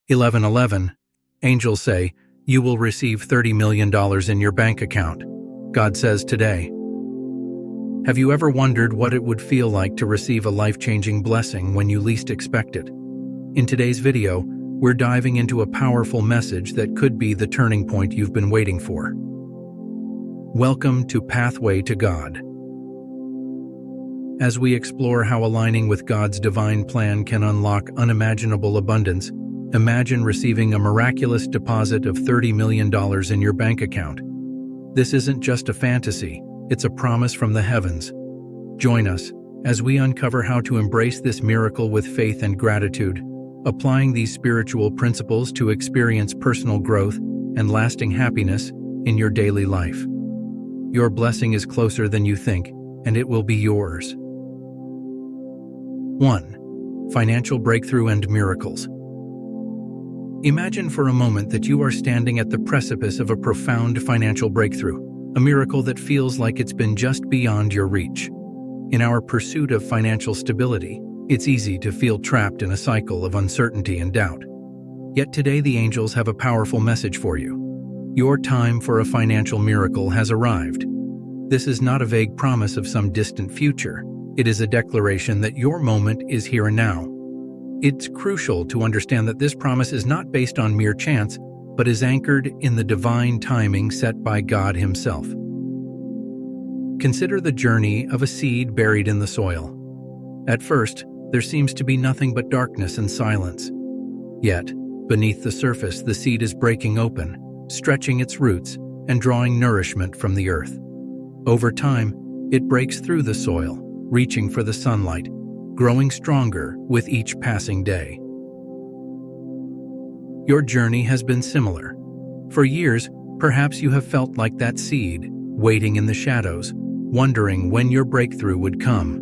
11:11. Angels say, "You will receive $30 million in your bank account," God says today. Have you ever wondered what it would feel like to receive a life-changing blessing when you least expect it? In today's video, we're diving into a powerful message that could be the turning point you've been waiting for. Welcome to Pathway to God. As we explore how aligning with God's divine plan can unlock unimaginable abundance, imagine receiving a miraculous deposit of $30 million in your bank account. This isn't just a fantasy, it's a promise from the heavens. Join us as we uncover how to embrace this miracle with faith and gratitude, applying these spiritual principles to experience personal growth and lasting happiness in your daily life. Your blessing is closer than you think, and it will be yours. 1. Financial breakthrough and miracles. Imagine for a moment that you are standing at the precipice of a profound financial breakthrough, a miracle that feels like it's been just beyond your reach. In our pursuit of financial stability, it's easy to feel trapped in a cycle of uncertainty and doubt. Yet today the angels have a powerful message for you. Your time for a financial miracle has arrived. This is not a vague promise of some distant future. It is a declaration that your moment is here and now. It's crucial to understand that this promise is not based on mere chance, but is anchored in the divine timing set by God Himself. Consider the journey of a seed buried in the soil. At first, there seems to be nothing but darkness and silence. Yet, beneath the surface, the seed is breaking open, stretching its roots and drawing nourishment from the earth. Over time, it breaks through the soil, reaching for the sunlight, growing stronger with each passing day. Your journey has been similar. For years, perhaps you have felt like that seed, waiting in the shadows, wondering when your breakthrough would come.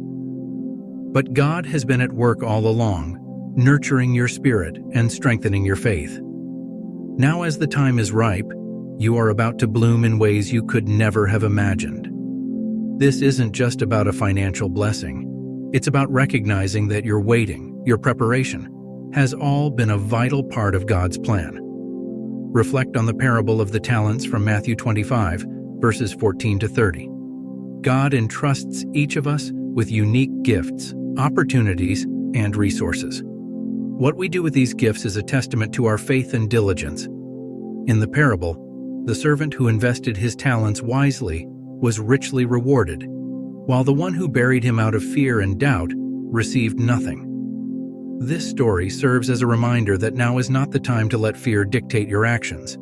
But God has been at work all along, nurturing your spirit and strengthening your faith. Now, as the time is ripe, you are about to bloom in ways you could never have imagined. This isn't just about a financial blessing. It's about recognizing that your waiting, your preparation, has all been a vital part of God's plan. Reflect on the parable of the talents from Matthew 25, verses 14 to 30. God entrusts each of us with unique gifts, opportunities, and resources. What we do with these gifts is a testament to our faith and diligence. In the parable, the servant who invested his talents wisely was richly rewarded, while the one who buried him out of fear and doubt received nothing. This story serves as a reminder that now is not the time to let fear dictate your actions.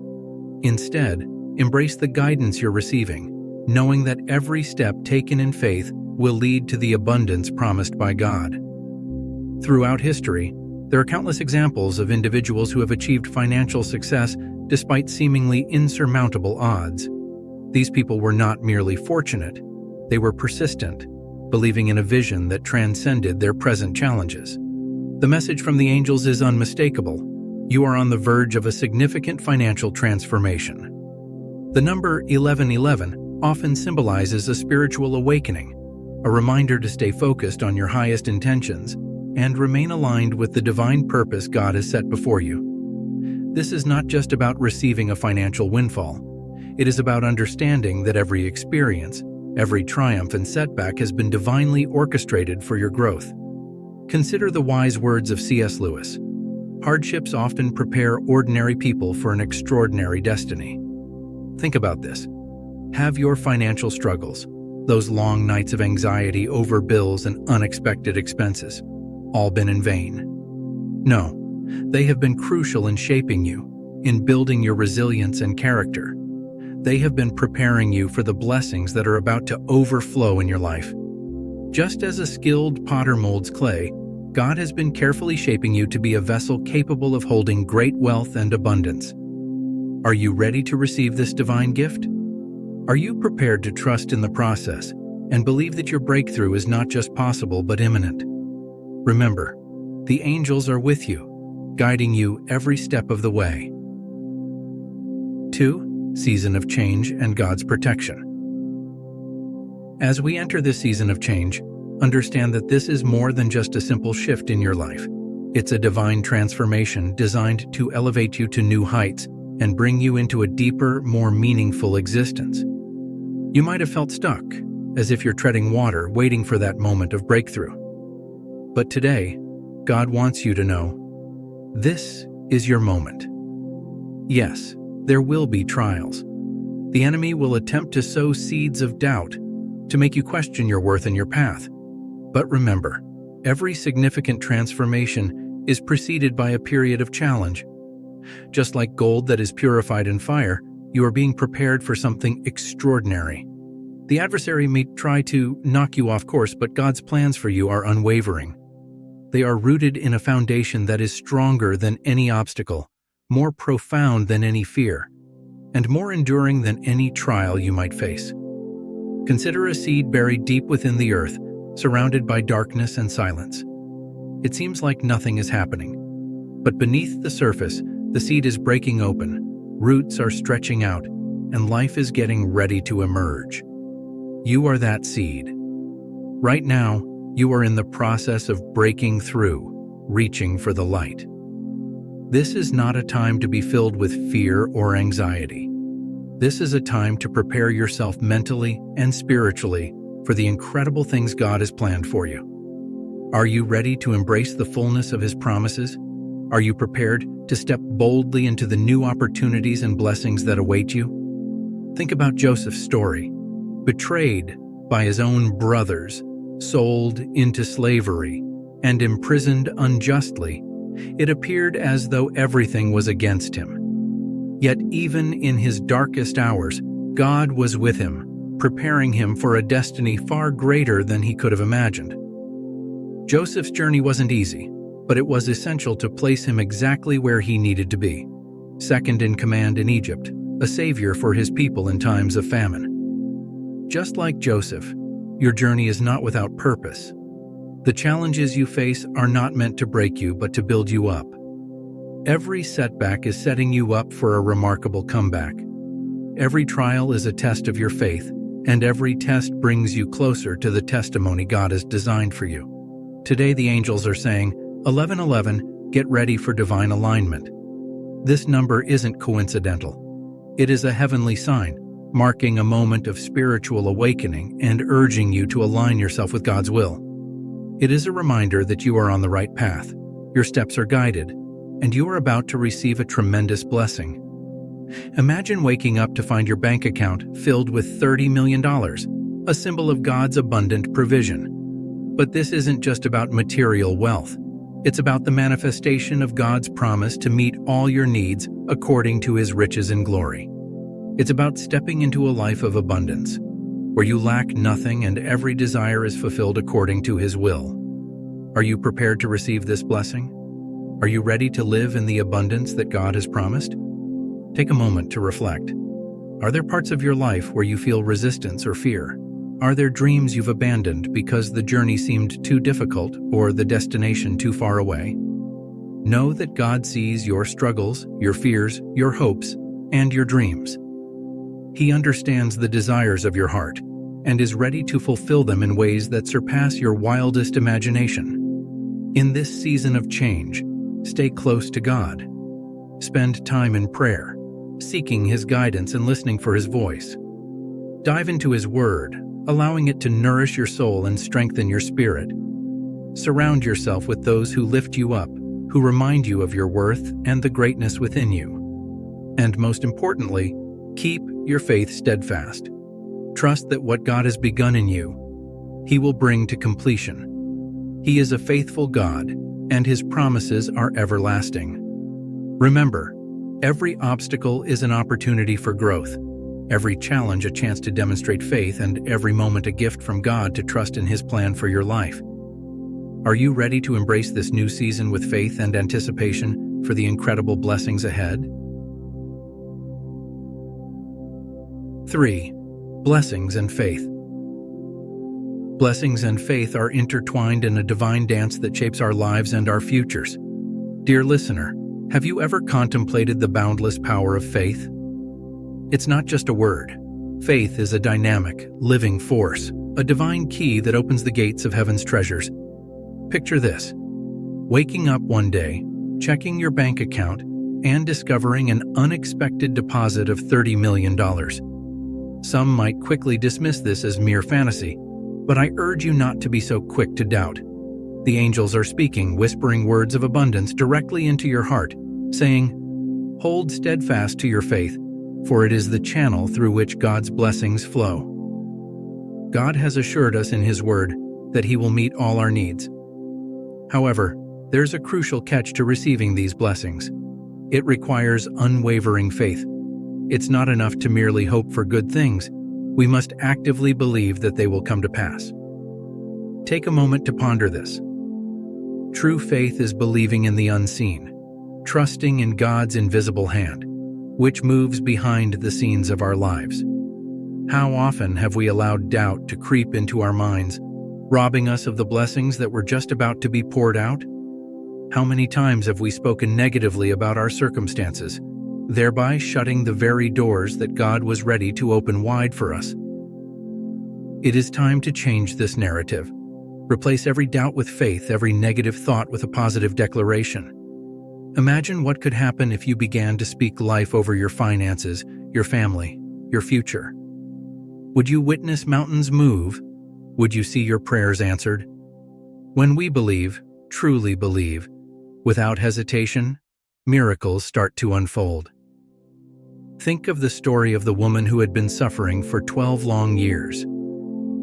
Instead, embrace the guidance you're receiving, knowing that every step taken in faith will lead to the abundance promised by God. Throughout history, there are countless examples of individuals who have achieved financial success despite seemingly insurmountable odds. These people were not merely fortunate, they were persistent, believing in a vision that transcended their present challenges. The message from the angels is unmistakable. You are on the verge of a significant financial transformation. The number 1111 often symbolizes a spiritual awakening, a reminder to stay focused on your highest intentions and remain aligned with the divine purpose God has set before you. This is not just about receiving a financial windfall. It is about understanding that every experience, every triumph and setback has been divinely orchestrated for your growth. Consider the wise words of C.S. Lewis. Hardships often prepare ordinary people for an extraordinary destiny. Think about this. Have your financial struggles, those long nights of anxiety over bills and unexpected expenses, all been in vain? No, they have been crucial in shaping you, in building your resilience and character. They have been preparing you for the blessings that are about to overflow in your life. Just as a skilled potter molds clay, God has been carefully shaping you to be a vessel capable of holding great wealth and abundance. Are you ready to receive this divine gift? Are you prepared to trust in the process and believe that your breakthrough is not just possible but imminent? Remember, the angels are with you, guiding you every step of the way. 2. Season of change and God's protection. As we enter this season of change, understand that this is more than just a simple shift in your life. It's a divine transformation designed to elevate you to new heights and bring you into a deeper, more meaningful existence. You might have felt stuck, as if you're treading water, waiting for that moment of breakthrough. But today, God wants you to know, this is your moment. Yes, there will be trials. The enemy will attempt to sow seeds of doubt, to make you question your worth and your path. But remember, every significant transformation is preceded by a period of challenge. Just like gold that is purified in fire, you are being prepared for something extraordinary. The adversary may try to knock you off course, but God's plans for you are unwavering. They are rooted in a foundation that is stronger than any obstacle, more profound than any fear, and more enduring than any trial you might face. Consider a seed buried deep within the earth, surrounded by darkness and silence. It seems like nothing is happening. But beneath the surface, the seed is breaking open, roots are stretching out, and life is getting ready to emerge. You are that seed. Right now, you are in the process of breaking through, reaching for the light. This is not a time to be filled with fear or anxiety. This is a time to prepare yourself mentally and spiritually for the incredible things God has planned for you. Are you ready to embrace the fullness of His promises? Are you prepared to step boldly into the new opportunities and blessings that await you? Think about Joseph's story. Betrayed by his own brothers, sold into slavery, and imprisoned unjustly, it appeared as though everything was against him. Yet even in his darkest hours, God was with him, preparing him for a destiny far greater than he could have imagined. Joseph's journey wasn't easy, but it was essential to place him exactly where he needed to be, second in command in Egypt, a savior for his people in times of famine. Just like Joseph, your journey is not without purpose. The challenges you face are not meant to break you, but to build you up. Every setback is setting you up for a remarkable comeback. Every trial is a test of your faith, and every test brings you closer to the testimony God has designed for you. Today the angels are saying, 1111, get ready for divine alignment. This number isn't coincidental. It is a heavenly sign, marking a moment of spiritual awakening and urging you to align yourself with God's will. It is a reminder that you are on the right path, your steps are guided, and you are about to receive a tremendous blessing. Imagine waking up to find your bank account filled with $30 million, a symbol of God's abundant provision. But this isn't just about material wealth. It's about the manifestation of God's promise to meet all your needs according to His riches and glory. It's about stepping into a life of abundance, where you lack nothing and every desire is fulfilled according to His will. Are you prepared to receive this blessing? Are you ready to live in the abundance that God has promised? Take a moment to reflect. Are there parts of your life where you feel resistance or fear? Are there dreams you've abandoned because the journey seemed too difficult or the destination too far away? Know that God sees your struggles, your fears, your hopes, and your dreams. He understands the desires of your heart and is ready to fulfill them in ways that surpass your wildest imagination. In this season of change, stay close to God. Spend time in prayer, seeking His guidance and listening for His voice. Dive into His Word, allowing it to nourish your soul and strengthen your spirit. Surround yourself with those who lift you up, who remind you of your worth and the greatness within you. And most importantly, keep your faith steadfast. Trust that what God has begun in you, He will bring to completion. He is a faithful God, and His promises are everlasting. Remember, every obstacle is an opportunity for growth, every challenge a chance to demonstrate faith, and every moment a gift from God to trust in His plan for your life. Are you ready to embrace this new season with faith and anticipation for the incredible blessings ahead? 3. Blessings and faith. Blessings and faith are intertwined in a divine dance that shapes our lives and our futures. Dear listener, have you ever contemplated the boundless power of faith? It's not just a word. Faith is a dynamic, living force, a divine key that opens the gates of heaven's treasures. Picture this. Waking up one day, checking your bank account, and discovering an unexpected deposit of $30 million. Some might quickly dismiss this as mere fantasy, but I urge you not to be so quick to doubt. The angels are speaking, whispering words of abundance directly into your heart, saying, "Hold steadfast to your faith, for it is the channel through which God's blessings flow." God has assured us in His Word that He will meet all our needs. However, there's a crucial catch to receiving these blessings. It requires unwavering faith. It's not enough to merely hope for good things. We must actively believe that they will come to pass. Take a moment to ponder this. True faith is believing in the unseen, trusting in God's invisible hand, which moves behind the scenes of our lives. How often have we allowed doubt to creep into our minds, robbing us of the blessings that were just about to be poured out? How many times have we spoken negatively about our circumstances, thereby shutting the very doors that God was ready to open wide for us? It is time to change this narrative. Replace every doubt with faith, every negative thought with a positive declaration. Imagine what could happen if you began to speak life over your finances, your family, your future. Would you witness mountains move? Would you see your prayers answered? When we believe, truly believe, without hesitation, miracles start to unfold. Think of the story of the woman who had been suffering for 12 long years.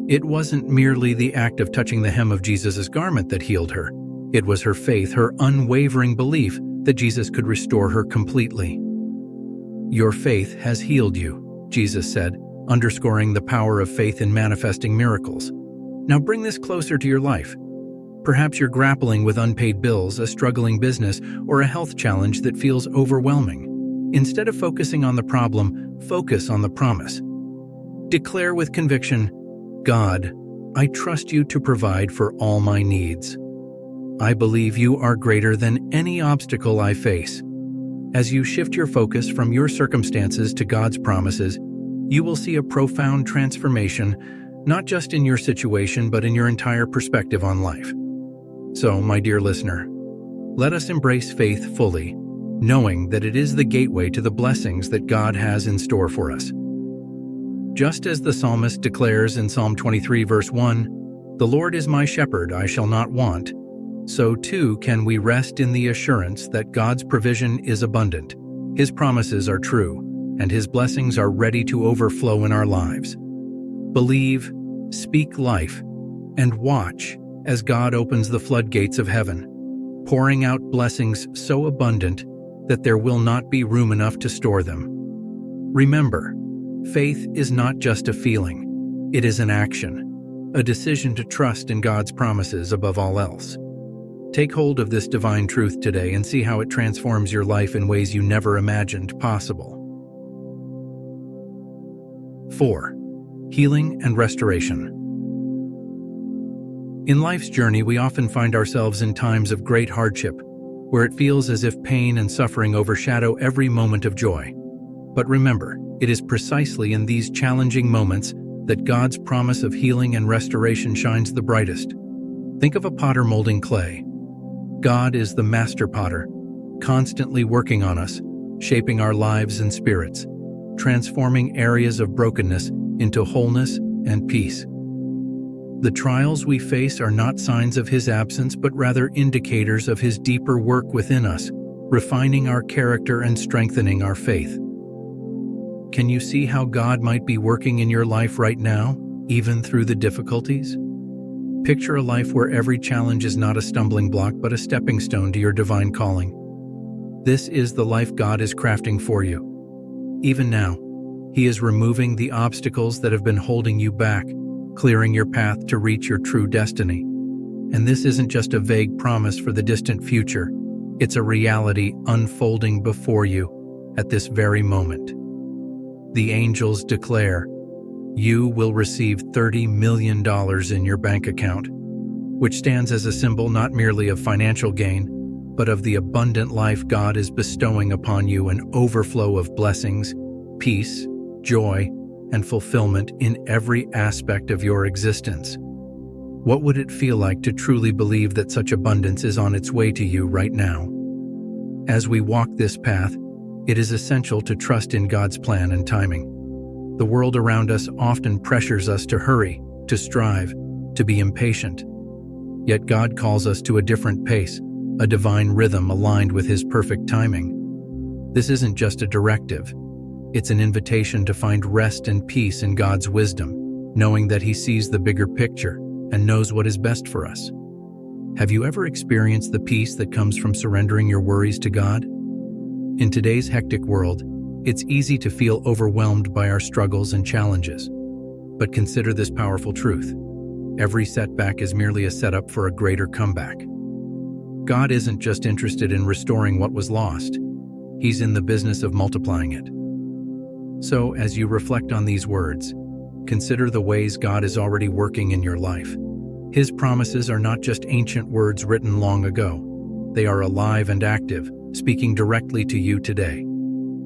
It wasn't merely the act of touching the hem of Jesus' garment that healed her. It was her faith, her unwavering belief that Jesus could restore her completely. "Your faith has healed you," Jesus said, underscoring the power of faith in manifesting miracles. Now bring this closer to your life. Perhaps you're grappling with unpaid bills, a struggling business, or a health challenge that feels overwhelming. Instead of focusing on the problem, focus on the promise. Declare with conviction, "God, I trust you to provide for all my needs. I believe you are greater than any obstacle I face." As you shift your focus from your circumstances to God's promises, you will see a profound transformation, not just in your situation, but in your entire perspective on life. So, my dear listener, let us embrace faith fully, knowing that it is the gateway to the blessings that God has in store for us. Just as the psalmist declares in Psalm 23 verse 1, "The Lord is my shepherd, I shall not want," so too can we rest in the assurance that God's provision is abundant, His promises are true, and His blessings are ready to overflow in our lives. Believe, speak life, and watch as God opens the floodgates of heaven, pouring out blessings so abundant that there will not be room enough to store them. Remember, faith is not just a feeling, it is an action, a decision to trust in God's promises above all else. Take hold of this divine truth today and see how it transforms your life in ways you never imagined possible. 4. Healing and restoration. In life's journey, we often find ourselves in times of great hardship, where it feels as if pain and suffering overshadow every moment of joy. But remember, it is precisely in these challenging moments that God's promise of healing and restoration shines the brightest. Think of a potter molding clay. God is the master potter, constantly working on us, shaping our lives and spirits, transforming areas of brokenness into wholeness and peace. The trials we face are not signs of His absence, but rather indicators of His deeper work within us, refining our character and strengthening our faith. Can you see how God might be working in your life right now, even through the difficulties? Picture a life where every challenge is not a stumbling block, but a stepping stone to your divine calling. This is the life God is crafting for you. Even now, He is removing the obstacles that have been holding you back, clearing your path to reach your true destiny. And this isn't just a vague promise for the distant future, it's a reality unfolding before you at this very moment. The angels declare, "You will receive $30 million in your bank account," which stands as a symbol not merely of financial gain, but of the abundant life God is bestowing upon you, an overflow of blessings, peace, joy, and fulfillment in every aspect of your existence. What would it feel like to truly believe that such abundance is on its way to you right now? As we walk this path, it is essential to trust in God's plan and timing. The world around us often pressures us to hurry, to strive, to be impatient. Yet God calls us to a different pace, a divine rhythm aligned with His perfect timing. This isn't just a directive. It's an invitation to find rest and peace in God's wisdom, knowing that He sees the bigger picture and knows what is best for us. Have you ever experienced the peace that comes from surrendering your worries to God? In today's hectic world, it's easy to feel overwhelmed by our struggles and challenges. But consider this powerful truth. Every setback is merely a setup for a greater comeback. God isn't just interested in restoring what was lost. He's in the business of multiplying it. So, as you reflect on these words, consider the ways God is already working in your life. His promises are not just ancient words written long ago. They are alive and active, speaking directly to you today.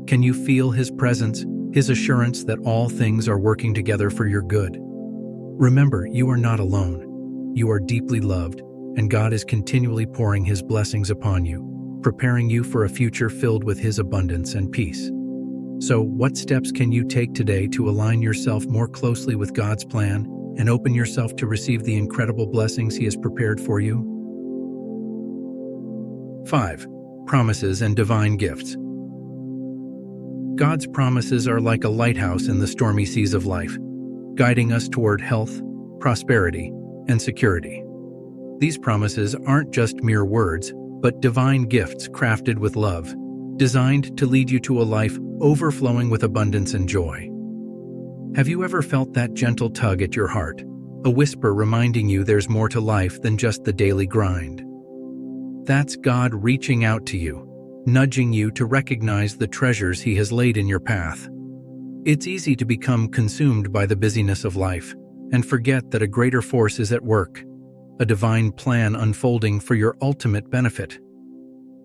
Can you feel His presence, His assurance that all things are working together for your good? Remember, you are not alone. You are deeply loved, and God is continually pouring His blessings upon you, preparing you for a future filled with His abundance and peace. So, what steps can you take today to align yourself more closely with God's plan and open yourself to receive the incredible blessings He has prepared for you? 5. Promises and divine gifts. God's promises are like a lighthouse in the stormy seas of life, guiding us toward health, prosperity, and security. These promises aren't just mere words, but divine gifts crafted with love, designed to lead you to a life overflowing with abundance and joy. Have you ever felt that gentle tug at your heart, a whisper reminding you there's more to life than just the daily grind? That's God reaching out to you, nudging you to recognize the treasures He has laid in your path. It's easy to become consumed by the busyness of life and forget that a greater force is at work, a divine plan unfolding for your ultimate benefit.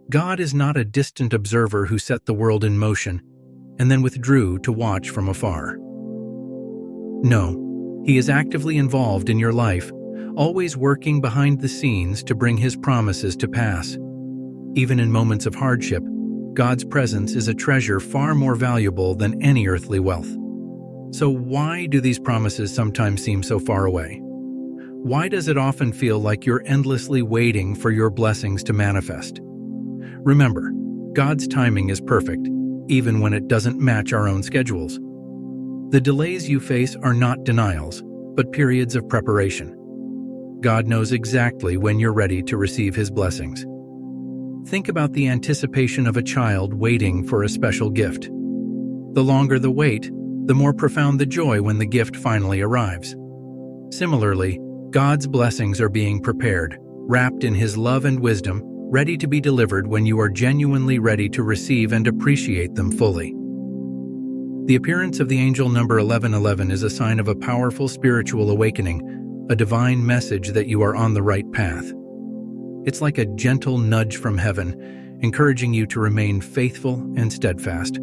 God is not a distant observer who set the world in motion and then withdrew to watch from afar. No, He is actively involved in your life, always working behind the scenes to bring His promises to pass. Even in moments of hardship, God's presence is a treasure far more valuable than any earthly wealth. So why do these promises sometimes seem so far away? Why does it often feel like you're endlessly waiting for your blessings to manifest? Remember, God's timing is perfect, even when it doesn't match our own schedules. The delays you face are not denials, but periods of preparation. God knows exactly when you're ready to receive His blessings. Think about the anticipation of a child waiting for a special gift. The longer the wait, the more profound the joy when the gift finally arrives. Similarly, God's blessings are being prepared, wrapped in His love and wisdom, ready to be delivered when you are genuinely ready to receive and appreciate them fully. The appearance of the angel number 1111 is a sign of a powerful spiritual awakening, a divine message that you are on the right path. It's like a gentle nudge from heaven, encouraging you to remain faithful and steadfast.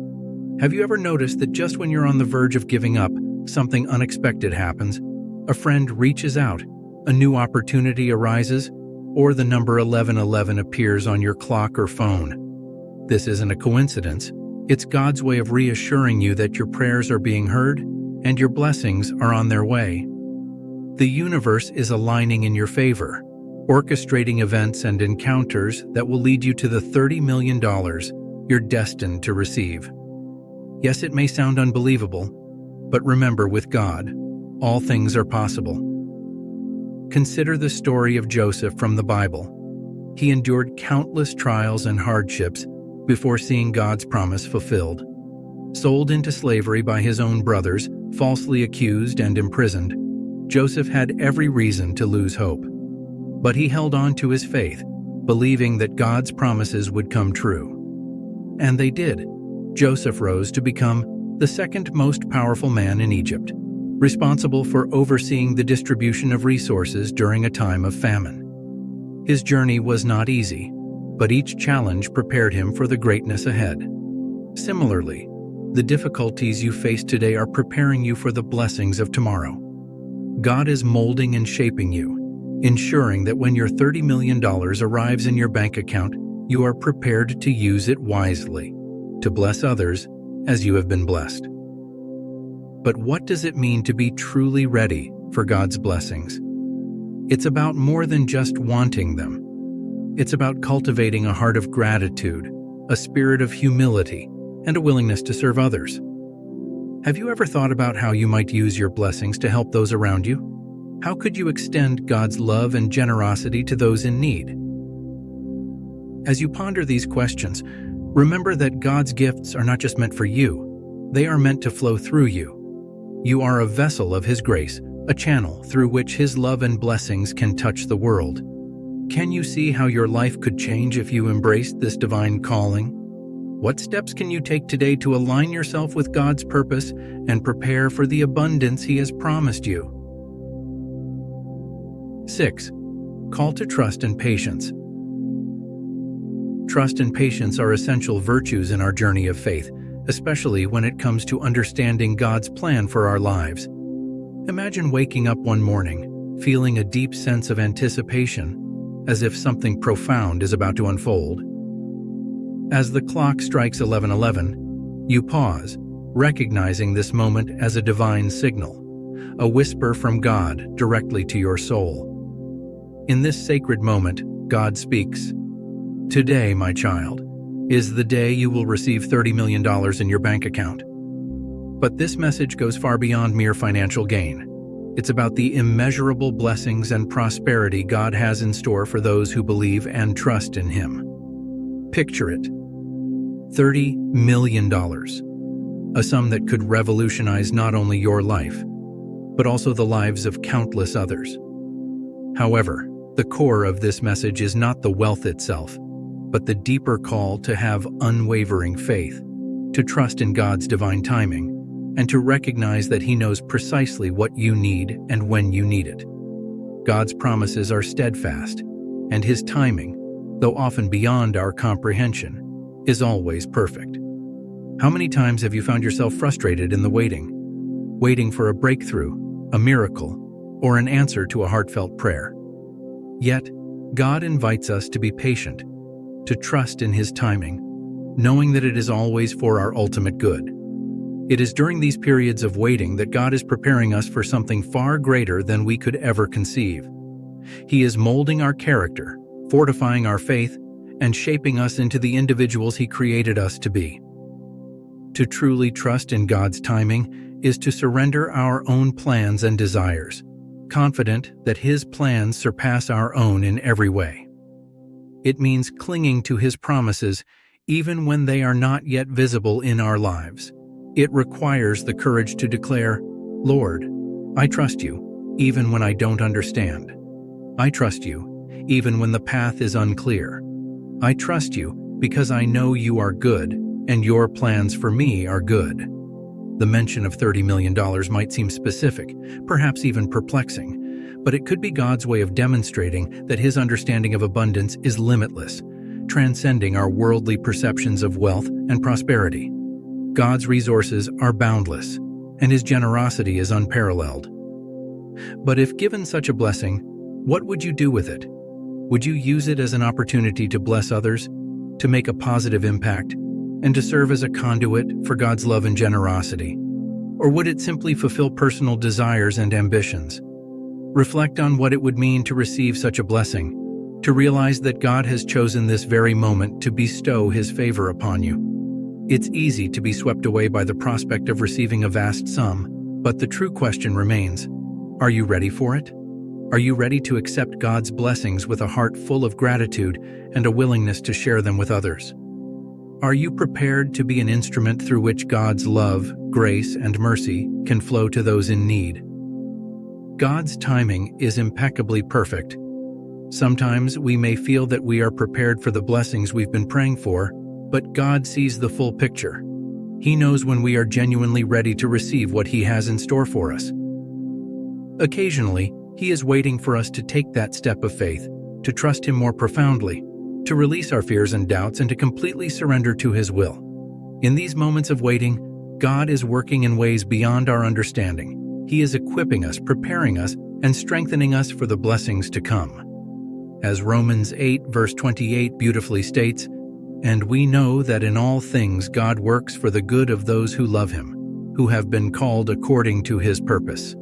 Have you ever noticed that just when you're on the verge of giving up, something unexpected happens? A friend reaches out, a new opportunity arises, or the number 1111 appears on your clock or phone. This isn't a coincidence. It's God's way of reassuring you that your prayers are being heard and your blessings are on their way. The universe is aligning in your favor, orchestrating events and encounters that will lead you to the $30 million you're destined to receive. Yes, it may sound unbelievable, but remember, with God, all things are possible. Consider the story of Joseph from the Bible. He endured countless trials and hardships before seeing God's promise fulfilled. Sold into slavery by his own brothers, falsely accused and imprisoned, Joseph had every reason to lose hope. But he held on to his faith, believing that God's promises would come true. And they did. Joseph rose to become the second most powerful man in Egypt, responsible for overseeing the distribution of resources during a time of famine. His journey was not easy, but each challenge prepared him for the greatness ahead. Similarly, the difficulties you face today are preparing you for the blessings of tomorrow. God is molding and shaping you, ensuring that when your $30 million arrives in your bank account, you are prepared to use it wisely, to bless others as you have been blessed. But what does it mean to be truly ready for God's blessings? It's about more than just wanting them. It's about cultivating a heart of gratitude, a spirit of humility, and a willingness to serve others. Have you ever thought about how you might use your blessings to help those around you? How could you extend God's love and generosity to those in need? As you ponder these questions, remember that God's gifts are not just meant for you. They are meant to flow through you. You are a vessel of His grace, a channel through which His love and blessings can touch the world. Can you see how your life could change if you embraced this divine calling? What steps can you take today to align yourself with God's purpose and prepare for the abundance He has promised you? 6. Call to trust and patience. Trust and patience are essential virtues in our journey of faith, especially when it comes to understanding God's plan for our lives. Imagine waking up one morning, feeling a deep sense of anticipation, as if something profound is about to unfold. As the clock strikes 11:11, you pause, recognizing this moment as a divine signal, a whisper from God directly to your soul. In this sacred moment, God speaks, "Today, my child, is the day you will receive $30 million in your bank account." But this message goes far beyond mere financial gain. It's about the immeasurable blessings and prosperity God has in store for those who believe and trust in Him. Picture it. $30 million. A sum that could revolutionize not only your life, but also the lives of countless others. However, the core of this message is not the wealth itself, but the deeper call to have unwavering faith, to trust in God's divine timing, and to recognize that He knows precisely what you need and when you need it. God's promises are steadfast, and His timing, though often beyond our comprehension, is always perfect. How many times have you found yourself frustrated in the waiting for a breakthrough, a miracle, or an answer to a heartfelt prayer? Yet, God invites us to be patient, to trust in His timing, knowing that it is always for our ultimate good. It is during these periods of waiting that God is preparing us for something far greater than we could ever conceive. He is molding our character, fortifying our faith, and shaping us into the individuals He created us to be. To truly trust in God's timing is to surrender our own plans and desires, confident that His plans surpass our own in every way. It means clinging to His promises even when they are not yet visible in our lives. It requires the courage to declare, "Lord, I trust You, even when I don't understand. I trust You, even when the path is unclear. I trust You because I know You are good, and Your plans for me are good." The mention of $30 million might seem specific, perhaps even perplexing, but it could be God's way of demonstrating that His understanding of abundance is limitless, transcending our worldly perceptions of wealth and prosperity. God's resources are boundless, and His generosity is unparalleled. But if given such a blessing, what would you do with it? Would you use it as an opportunity to bless others, to make a positive impact, and to serve as a conduit for God's love and generosity? Or would it simply fulfill personal desires and ambitions? Reflect on what it would mean to receive such a blessing, to realize that God has chosen this very moment to bestow His favor upon you. It's easy to be swept away by the prospect of receiving a vast sum, but the true question remains, are you ready for it? Are you ready to accept God's blessings with a heart full of gratitude and a willingness to share them with others? Are you prepared to be an instrument through which God's love, grace, and mercy can flow to those in need? God's timing is impeccably perfect. Sometimes we may feel that we are prepared for the blessings we've been praying for, but God sees the full picture. He knows when we are genuinely ready to receive what He has in store for us. Occasionally, He is waiting for us to take that step of faith, to trust Him more profoundly, to release our fears and doubts, and to completely surrender to His will. In these moments of waiting, God is working in ways beyond our understanding. He is equipping us, preparing us, and strengthening us for the blessings to come. As Romans 8 verse 28 beautifully states, "And we know that in all things God works for the good of those who love Him, who have been called according to His purpose."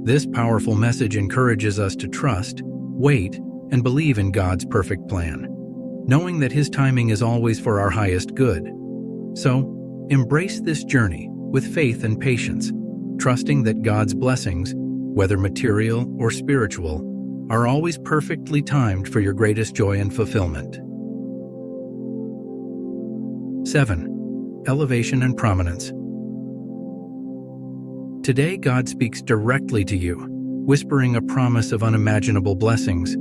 This powerful message encourages us to trust, wait, and believe in God's perfect plan, knowing that His timing is always for our highest good. So, embrace this journey with faith and patience, trusting that God's blessings, whether material or spiritual, are always perfectly timed for your greatest joy and fulfillment. 7. Elevation and prominence. Today, God speaks directly to you, whispering a promise of unimaginable blessings.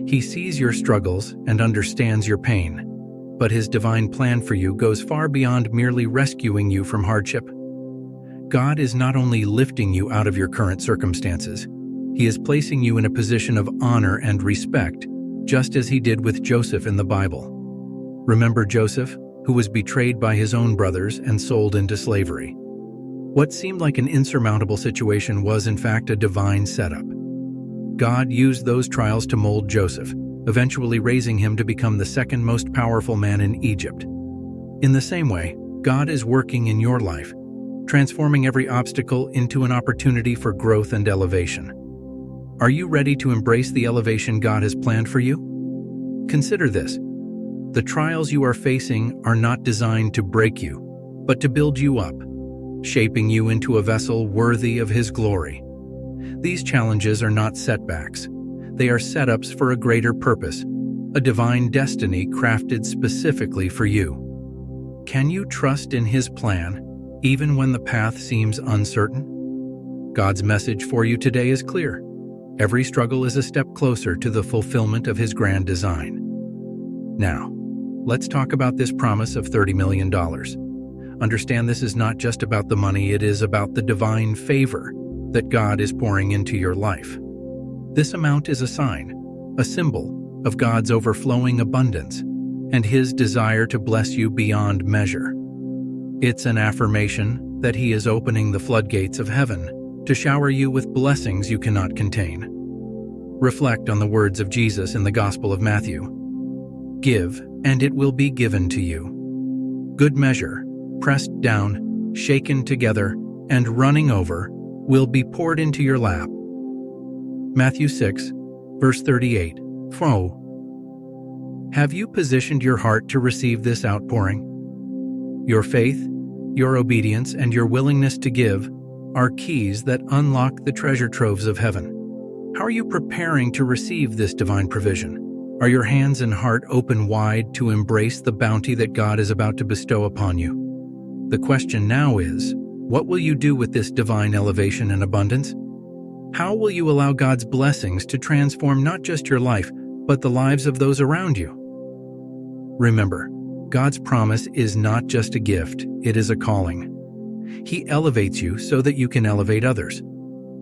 He sees your struggles and understands your pain, but His divine plan for you goes far beyond merely rescuing you from hardship. God is not only lifting you out of your current circumstances, He is placing you in a position of honor and respect, just as He did with Joseph in the Bible. Remember Joseph, who was betrayed by his own brothers and sold into slavery. What seemed like an insurmountable situation was in fact a divine setup. God used those trials to mold Joseph, eventually raising him to become the second most powerful man in Egypt. In the same way, God is working in your life, transforming every obstacle into an opportunity for growth and elevation. Are you ready to embrace the elevation God has planned for you? Consider this. The trials you are facing are not designed to break you, but to build you up, shaping you into a vessel worthy of His glory. These challenges are not setbacks. They are setups for a greater purpose, a divine destiny crafted specifically for you. Can you trust in His plan, even when the path seems uncertain? God's message for you today is clear. Every struggle is a step closer to the fulfillment of His grand design. Now, let's talk about this promise of $30 million. Understand this is not just about the money, it is about the divine favor that God is pouring into your life. This amount is a sign, a symbol of God's overflowing abundance and His desire to bless you beyond measure. It's an affirmation that He is opening the floodgates of heaven to shower you with blessings you cannot contain. Reflect on the words of Jesus in the Gospel of Matthew. "Give, and it will be given to you. Good measure, pressed down, shaken together, and running over, will be poured into your lap." Matthew 6, verse 38. Have you positioned your heart to receive this outpouring? Your faith, your obedience, and your willingness to give are keys that unlock the treasure troves of heaven. How are you preparing to receive this divine provision? Are your hands and heart open wide to embrace the bounty that God is about to bestow upon you? The question now is, what will you do with this divine elevation and abundance? How will you allow God's blessings to transform not just your life, but the lives of those around you? Remember, God's promise is not just a gift, it is a calling. He elevates you so that you can elevate others.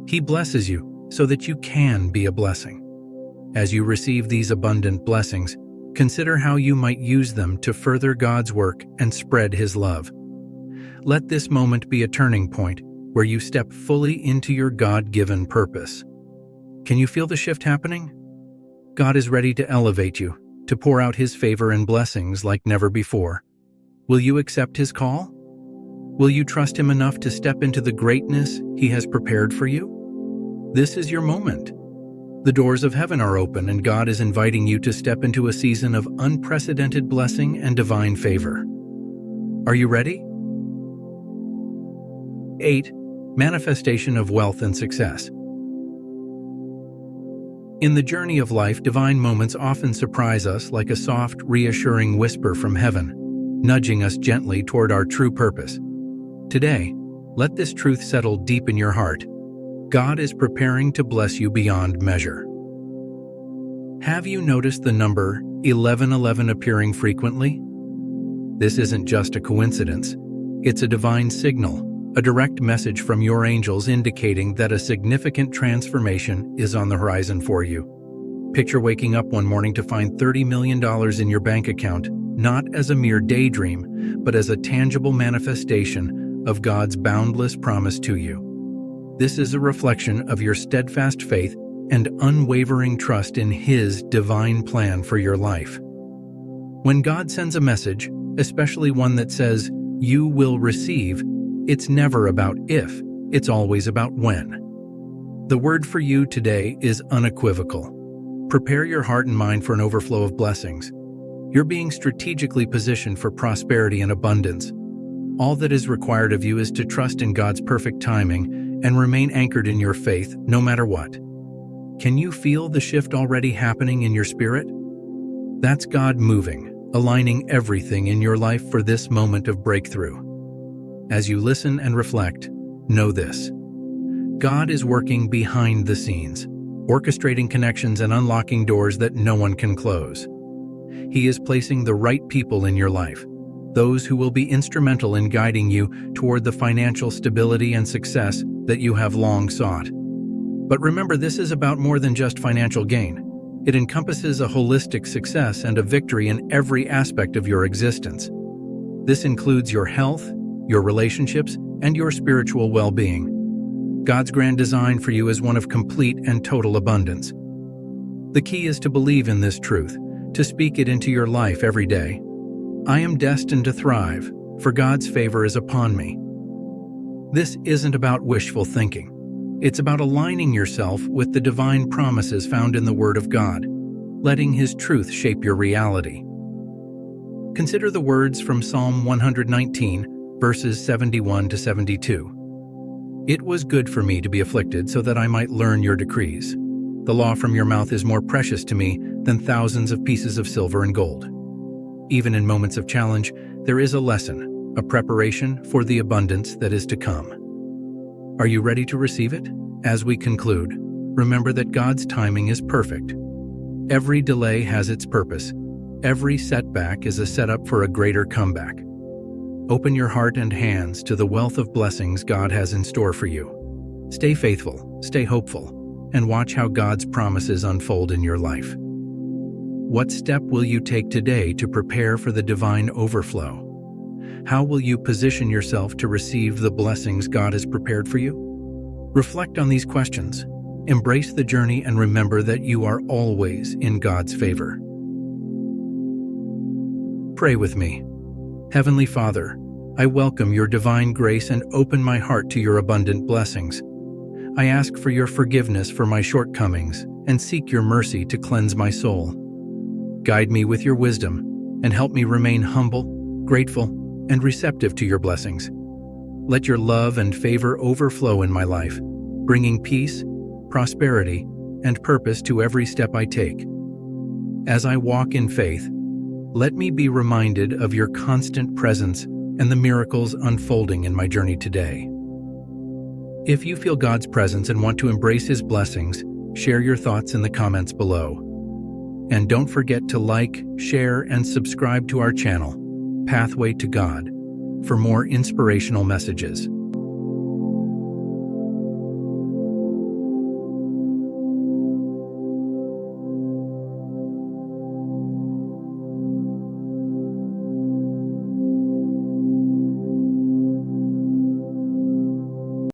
He blesses you so that you can be a blessing. As you receive these abundant blessings, consider how you might use them to further God's work and spread His love. Let this moment be a turning point where you step fully into your God-given purpose. Can you feel the shift happening? God is ready to elevate you, to pour out His favor and blessings like never before. Will you accept His call? Will you trust Him enough to step into the greatness He has prepared for you? This is your moment. The doors of heaven are open, and God is inviting you to step into a season of unprecedented blessing and divine favor. Are you ready? 8. Manifestation of wealth and success. In the journey of life, divine moments often surprise us like a soft, reassuring whisper from heaven, nudging us gently toward our true purpose. Today, let this truth settle deep in your heart. God is preparing to bless you beyond measure. Have you noticed the number 1111 appearing frequently? This isn't just a coincidence. It's a divine signal, a direct message from your angels indicating that a significant transformation is on the horizon for you. Picture waking up one morning to find $30 million in your bank account, not as a mere daydream, but as a tangible manifestation of God's boundless promise to you. This is a reflection of your steadfast faith and unwavering trust in His divine plan for your life. When God sends a message, especially one that says, "You will receive," it's never about if, it's always about when. The word for you today is unequivocal. Prepare your heart and mind for an overflow of blessings. You're being strategically positioned for prosperity and abundance. All that is required of you is to trust in God's perfect timing and remain anchored in your faith, no matter what. Can you feel the shift already happening in your spirit? That's God moving, aligning everything in your life for this moment of breakthrough. As you listen and reflect, know this: God is working behind the scenes, orchestrating connections and unlocking doors that no one can close. He is placing the right people in your life, those who will be instrumental in guiding you toward the financial stability and success that you have long sought. But remember, this is about more than just financial gain. It encompasses a holistic success and a victory in every aspect of your existence. This includes your health, your relationships, and your spiritual well-being. God's grand design for you is one of complete and total abundance. The key is to believe in this truth, to speak it into your life every day. I am destined to thrive, for God's favor is upon me. This isn't about wishful thinking. It's about aligning yourself with the divine promises found in the Word of God, letting His truth shape your reality. Consider the words from Psalm 119, verses 71 to 72. It was good for me to be afflicted so that I might learn your decrees. The law from your mouth is more precious to me than thousands of pieces of silver and gold. Even in moments of challenge, there is a lesson, a preparation for the abundance that is to come. Are you ready to receive it? As we conclude, remember that God's timing is perfect. Every delay has its purpose. Every setback is a setup for a greater comeback. Open your heart and hands to the wealth of blessings God has in store for you. Stay faithful, stay hopeful, and watch how God's promises unfold in your life. What step will you take today to prepare for the divine overflow? How will you position yourself to receive the blessings God has prepared for you? Reflect on these questions, embrace the journey, and remember that you are always in God's favor. Pray with me. Heavenly Father, I welcome your divine grace and open my heart to your abundant blessings. I ask for your forgiveness for my shortcomings and seek your mercy to cleanse my soul. Guide me with your wisdom and help me remain humble, grateful, and receptive to your blessings. Let your love and favor overflow in my life, bringing peace, prosperity, and purpose to every step I take. As I walk in faith, let me be reminded of your constant presence and the miracles unfolding in my journey today. If you feel God's presence and want to embrace His blessings, share your thoughts in the comments below. And don't forget to like, share, and subscribe to our channel, Pathway to God, for more inspirational messages.